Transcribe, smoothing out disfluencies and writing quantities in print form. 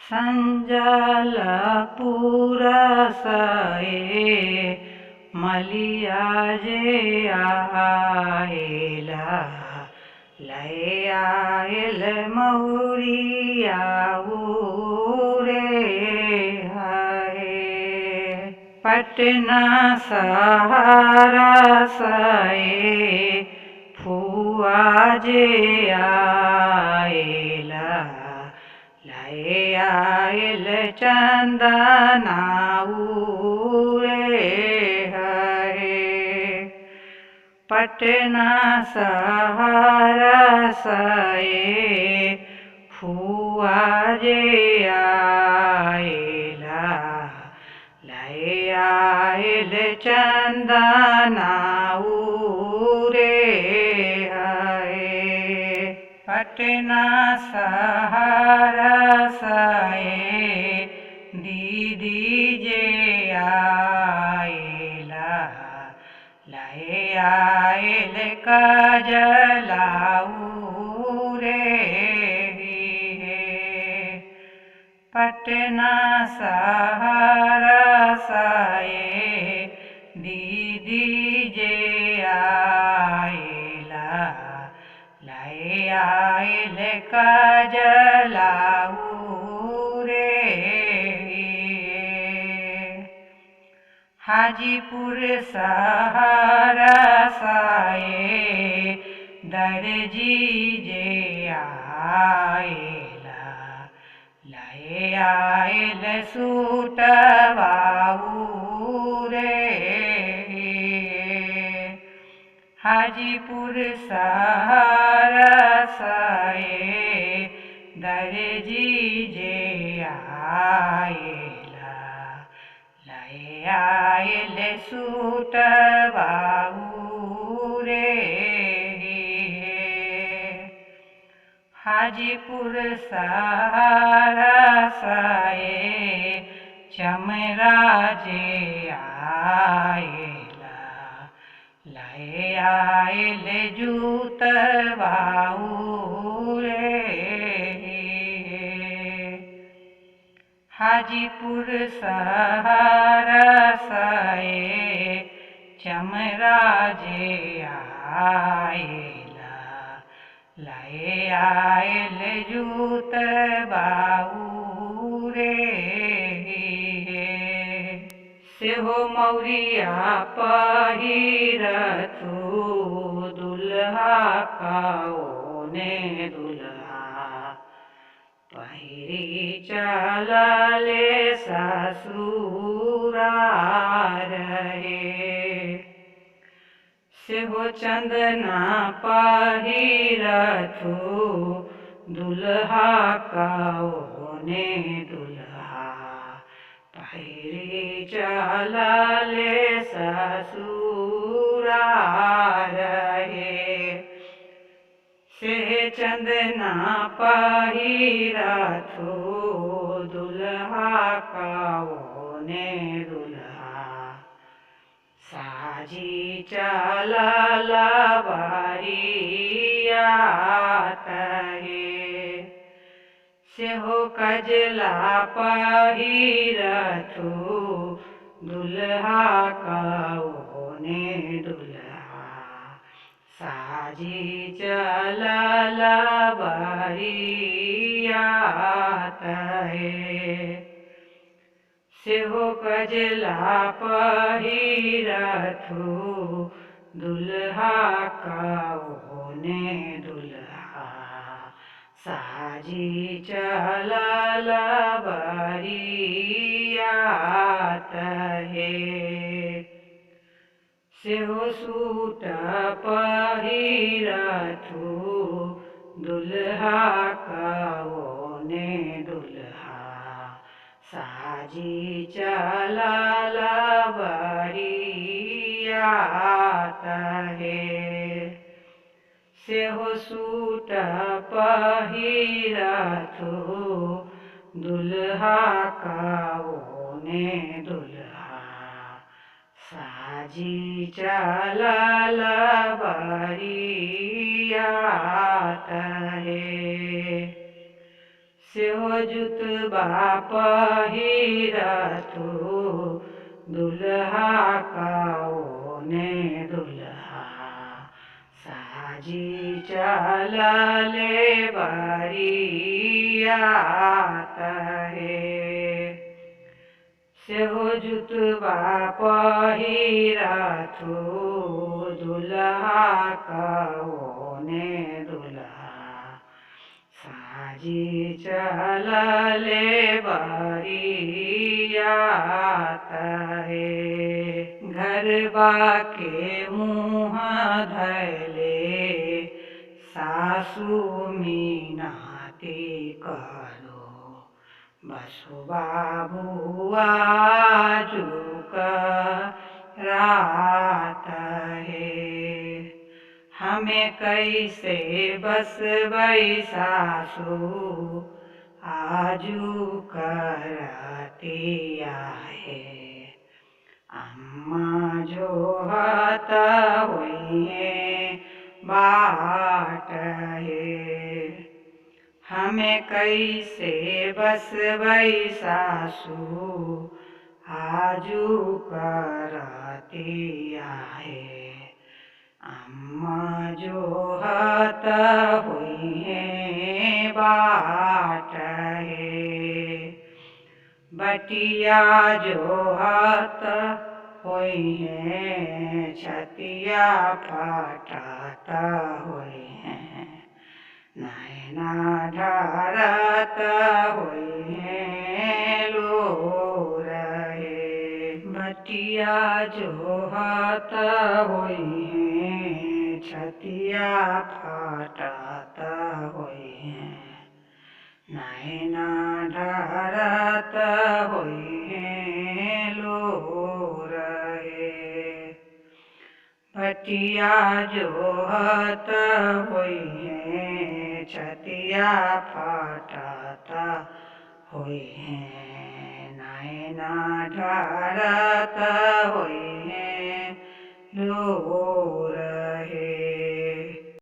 संजल पुरसए मलिया जे आएला लय आयल मौरिया उरे है पटना सहारा सए फुआ जे आएला लय आयल चंदना उरे है पटना सहारा सए फुआ जे आएला लय आयल चंदना उरे है पटना सहारा सए दीदी जे आएला लय आयल काजला उरे पटना सहारा सए दीदी जे आएला लय आयल काजला उरे हाजीपुर सहारा सए दर्जी जे आएला लय आयल सूटवा उरे हाजीपुर सहारा सए दर्जी जे आएला लय आयल सूटवा उरे हाजीपुर सहारा सए चमरा जे आएला लय आयल जूतवा उरे हाजीपुर सहारा सए चमरा जे आएला लय आयल जूतवा उरे सेहो मौरिया पहिरथु दुल्हा कओने दुल्हा पहिरी चलले ससुरार रे सेहो चंदना पहिरथु दुल्हा कओने दुल्हा पहिरी चलले ससुरार रे से चंदना पहिरथु दुल्हा कओने दुल्हा साजी चलल बरियात हे सेहो कजला पहिरथु दुल्हा कओने दुल्हा साजी चलल बरियात हे सेहो कजला पहिरथु दुल्हा कओने दुल्हा साजी चलल बरियात हे सेहो सूट पहिरथु दुल्हा कओने दुल्हा साजी चलल बरियात हे सेहो सूट पहिरथु दुल्हा कओने दुल्हा साजी चलल बरियात हे सेहो जुतबा पहिरथु दुल्हा कौने दुल्हा साजी चलले बरियात हे सेहो जुतबा पहिरथु दुल्हा कौने दुल्हा साजी चलले बरियात हे घरबा के मुँह धैले सासु मीनाती करो बसुबा बुआ जुक रात है हमें कैसे बसबै सासु आजू करतिया है अम्मा जो हत हुए बाट है हमें कैसे बसबै सासु आजू करतिया है अम्मा जो हत हुए बाट है बटिया जो हत हुए छतिया फटात हुए नैना ढारत हुए लोर बटिया जो हत हुए छतिया फटात हुए नैना ढारत हुए लोर बटिया जो हत हुए छतिया फटात हुए नैना ढारत हुए लोर